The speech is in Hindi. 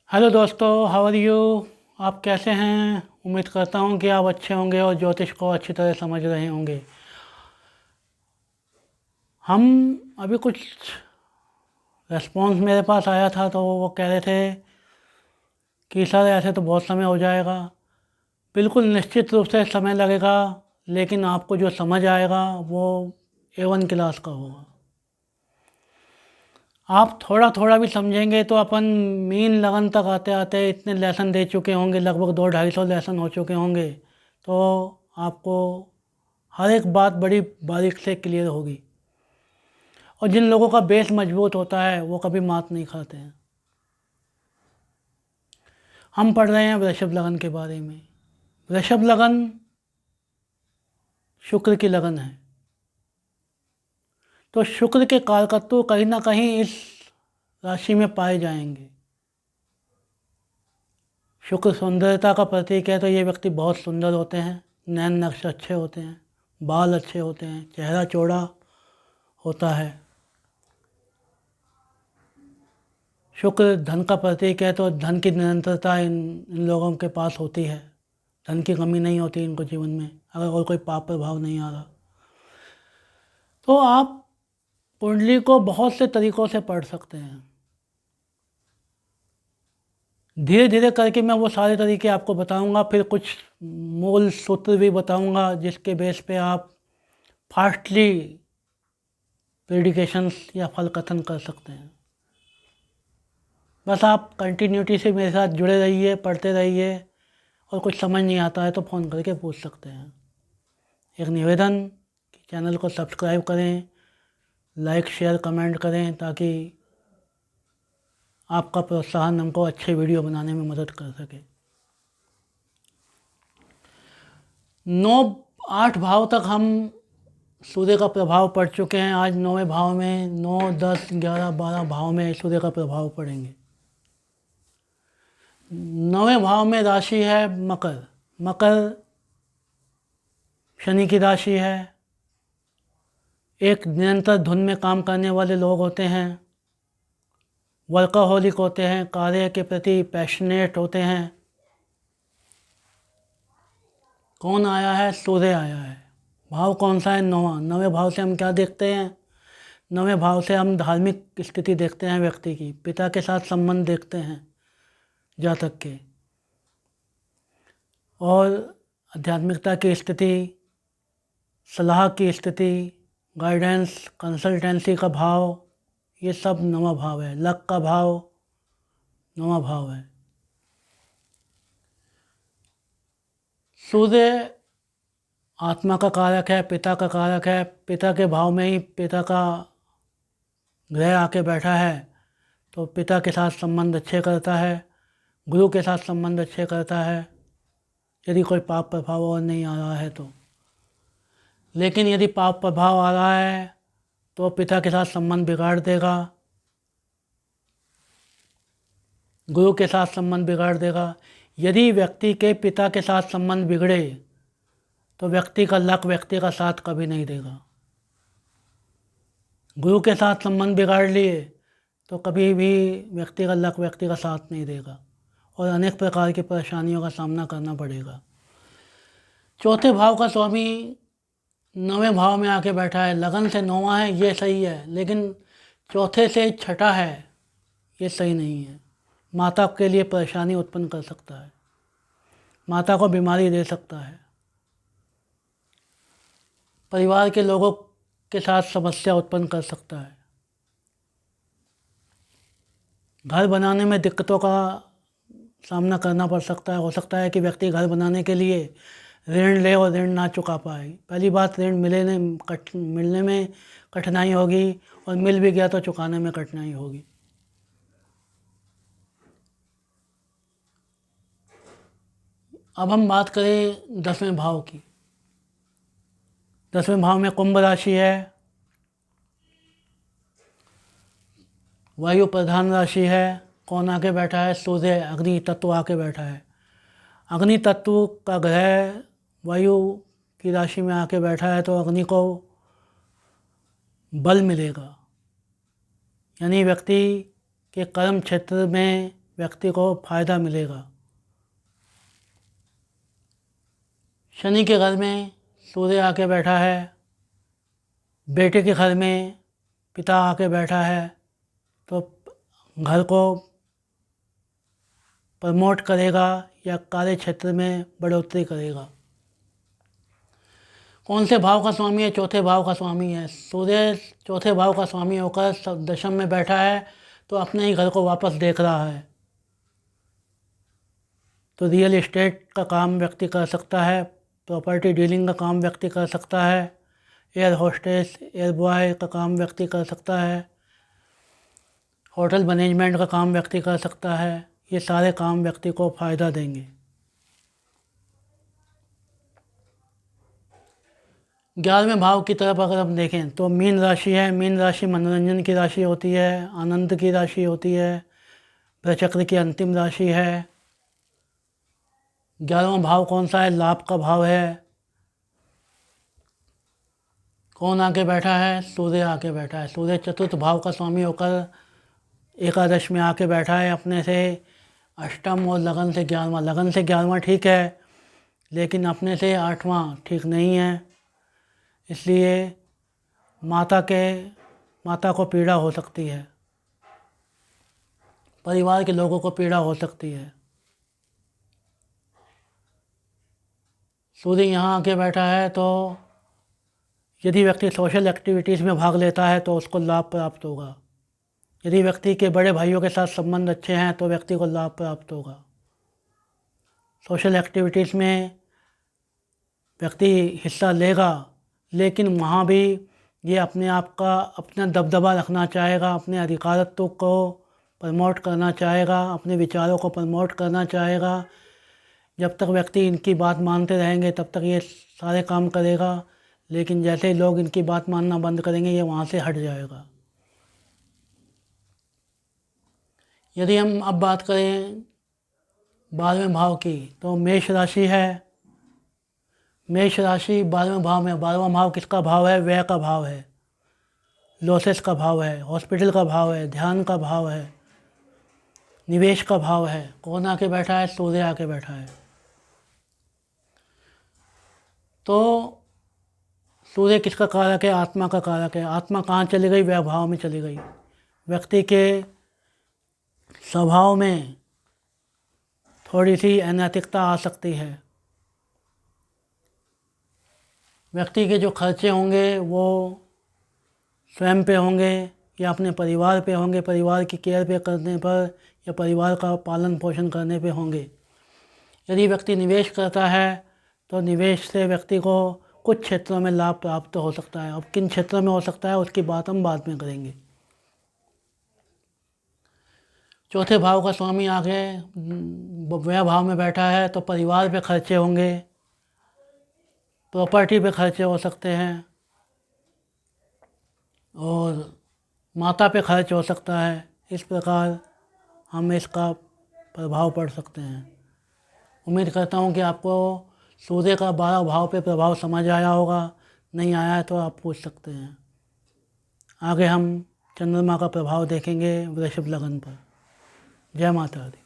हेलो दोस्तों, हाउ आर यू। आप कैसे हैं? उम्मीद करता हूँ कि आप अच्छे होंगे और ज्योतिष को अच्छी तरह समझ रहे होंगे। हम अभी कुछ रेस्पॉन्स मेरे पास आया था तो वो कह रहे थे कि सर ऐसे तो बहुत समय हो जाएगा। बिल्कुल निश्चित रूप से समय लगेगा, लेकिन आपको जो समझ आएगा वो A1 क्लास का होगा। आप थोड़ा थोड़ा भी समझेंगे तो अपन मीन लगन तक आते आते इतने लेसन दे चुके होंगे, लगभग 200-250 लेसन हो चुके होंगे, तो आपको हर एक बात बड़ी बारीक से क्लियर होगी। और जिन लोगों का बेस मजबूत होता है वो कभी मात नहीं खाते हैं। हम पढ़ रहे हैं वृषभ लगन के बारे में। वृषभ लगन शुक्र की लगन है, तो शुक्र के कारकत्व कहीं ना कहीं इस राशि में पाए जाएंगे। शुक्र सौंदर्यता का प्रतीक है, तो ये व्यक्ति बहुत सुंदर होते हैं, नैन नक्श अच्छे होते हैं, बाल अच्छे होते हैं, चेहरा चौड़ा होता है। शुक्र धन का प्रतीक है, तो धन की निरंतरता इन लोगों के पास होती है। धन की कमी नहीं होती इनको जीवन में, अगर और कोई पाप प्रभाव नहीं आ रहा। तो आप कुंडली को बहुत से तरीक़ों से पढ़ सकते हैं। धीरे धीरे करके मैं वो सारे तरीके आपको बताऊंगा, फिर कुछ मूल सूत्र भी बताऊंगा जिसके बेस पे आप फास्टली प्रेडिकेशंस या फल कथन कर सकते हैं। बस आप कंटिन्यूटी से मेरे साथ जुड़े रहिए, पढ़ते रहिए, और कुछ समझ नहीं आता है तो फ़ोन करके पूछ सकते हैं। एक निवेदन कि चैनल को सब्सक्राइब करें, लाइक शेयर कमेंट करें, ताकि आपका प्रोत्साहन हमको अच्छे वीडियो बनाने में मदद कर सके। 8 भाव तक हम सूर्य का प्रभाव पड़ चुके हैं। आज 9वें भाव में 9, 10, 11, 12 भाव में सूर्य का प्रभाव पड़ेंगे। 9वें भाव में राशि है मकर। मकर शनि की राशि है। एक निरंतर धुन में काम करने वाले लोग होते हैं, वर्कहोलिक होते हैं, कार्य के प्रति पैशनेट होते हैं। कौन आया है? सूर्य आया है। भाव कौन सा है? 9वां। 9वें भाव से हम क्या देखते हैं? 9वें भाव से हम धार्मिक स्थिति देखते हैं व्यक्ति की, पिता के साथ संबंध देखते हैं जातक के, और आध्यात्मिकता की स्थिति, सलाह की स्थिति, गाइडेंस, कंसल्टेंसी का भाव, ये सब 9वां भाव है। लक का भाव 9वां भाव है। सूर्य आत्मा का कारक है, पिता का कारक है। पिता के भाव में ही पिता का ग्रह आके बैठा है, तो पिता के साथ संबंध अच्छे करता है, गुरु के साथ संबंध अच्छे करता है, यदि कोई पाप प्रभाव और नहीं आ रहा है तो। लेकिन यदि पाप प्रभाव आ रहा है तो पिता के साथ संबंध बिगाड़ देगा, गुरु के साथ संबंध बिगाड़ देगा। यदि व्यक्ति के पिता के साथ संबंध बिगड़े तो व्यक्ति का लक व्यक्ति का साथ कभी नहीं देगा। गुरु के साथ संबंध बिगाड़ लिए तो कभी भी व्यक्ति का लक व्यक्ति का साथ नहीं देगा, और अनेक प्रकार की परेशानियों का सामना करना पड़ेगा। चौथे भाव का स्वामी 9वें भाव में आके बैठा है। लगन से 9वां है, ये सही है, लेकिन चौथे से छठा है, ये सही नहीं है। माता के लिए परेशानी उत्पन्न कर सकता है, माता को बीमारी दे सकता है, परिवार के लोगों के साथ समस्या उत्पन्न कर सकता है। घर बनाने में दिक्कतों का सामना करना पड़ सकता है। हो सकता है कि व्यक्ति घर बनाने के लिए ऋण ले और ऋण ना चुका पाए। पहली बात, ऋण मिलने में कठिनाई होगी, और मिल भी गया तो चुकाने में कठिनाई होगी। अब हम बात करें 10वें भाव की। 10वें भाव में कुंभ राशि है, वायु प्रधान राशि है। कौन आके बैठा है? सूर्य, अग्नि तत्व आके बैठा है। अग्नि तत्व का ग्रह वायु की राशि में आके बैठा है, तो अग्नि को बल मिलेगा, यानी व्यक्ति के कर्म क्षेत्र में व्यक्ति को फ़ायदा मिलेगा। शनि के घर में सूर्य आके बैठा है, बेटे के घर में पिता आके बैठा है, तो घर को प्रमोट करेगा या कार्य क्षेत्र में बढ़ोतरी करेगा। कौन से भाव का स्वामी है? चौथे भाव का स्वामी है। सूर्य चौथे भाव का स्वामी होकर दशम में बैठा है, तो अपने ही घर को वापस देख रहा है। तो रियल एस्टेट का काम व्यक्ति कर सकता है, प्रॉपर्टी डीलिंग का काम व्यक्ति कर सकता है, एयर होस्टेस एयर बॉय का काम व्यक्ति कर सकता है, होटल मैनेजमेंट का काम व्यक्ति कर सकता है। ये सारे काम व्यक्ति को फ़ायदा देंगे। 11वें भाव की तरफ अगर हम देखें तो मीन राशि है। मीन राशि मनोरंजन की राशि होती है, आनंद की राशि होती है, प्रचक्र की अंतिम राशि है। 11वां भाव कौन सा है? लाभ का भाव है। कौन आके बैठा है? सूर्य आके बैठा है। सूर्य चतुर्थ भाव का स्वामी होकर एकादश में आके बैठा है अपने से अष्टम, और लगन से 11वां। लगन से 11वां ठीक है, लेकिन अपने से 8वां ठीक नहीं है। इसलिए माता को पीड़ा हो सकती है, परिवार के लोगों को पीड़ा हो सकती है। सूर्य यहाँ आके बैठा है, तो यदि व्यक्ति सोशल एक्टिविटीज़ में भाग लेता है तो उसको लाभ प्राप्त होगा। यदि व्यक्ति के बड़े भाइयों के साथ संबंध अच्छे हैं तो व्यक्ति को लाभ प्राप्त होगा। सोशल एक्टिविटीज़ में व्यक्ति हिस्सा लेगा, लेकिन वहाँ भी ये अपने आप का अपना दबदबा रखना चाहेगा, अपने अधिकारत्व को प्रमोट करना चाहेगा, अपने विचारों को प्रमोट करना चाहेगा। जब तक व्यक्ति इनकी बात मानते रहेंगे तब तक ये सारे काम करेगा, लेकिन जैसे ही लोग इनकी बात मानना बंद करेंगे ये वहाँ से हट जाएगा। यदि हम अब बात करें 12वें भाव की, तो मेष राशि है। मेष राशि 12वें भाव में। 12वां भाव किसका भाव है? व्यय का भाव है, लॉसेस का भाव है, हॉस्पिटल का भाव है, ध्यान का भाव है, निवेश का भाव है। कौन आके बैठा है? सूर्य आके बैठा है। तो सूर्य किसका कारक है? आत्मा का कारक है। आत्मा कहाँ चली गई? व्यय भाव में चली गई। व्यक्ति के स्वभाव में थोड़ी सी अनैतिकता आ सकती है। व्यक्ति के जो खर्चे होंगे वो स्वयं पे होंगे या अपने परिवार पे होंगे, परिवार की केयर पे करने पर या परिवार का पालन पोषण करने पे होंगे। यदि व्यक्ति निवेश करता है तो निवेश से व्यक्ति को कुछ क्षेत्रों में लाभ प्राप्त हो सकता है। अब किन क्षेत्रों में हो सकता है उसकी बात हम बाद में करेंगे। चौथे भाव का स्वामी आगे व्यय भाव में बैठा है, तो परिवार पे खर्चे होंगे, प्रॉपर्टी पे खर्चे हो सकते हैं, और माता पे खर्च हो सकता है। इस प्रकार हम इसका प्रभाव पड़ सकते हैं। उम्मीद करता हूँ कि आपको सूर्य का 12 भाव पे प्रभाव समझ आया होगा। नहीं आया है तो आप पूछ सकते हैं। आगे हम चंद्रमा का प्रभाव देखेंगे वृषभ लगन पर। जय माता दी।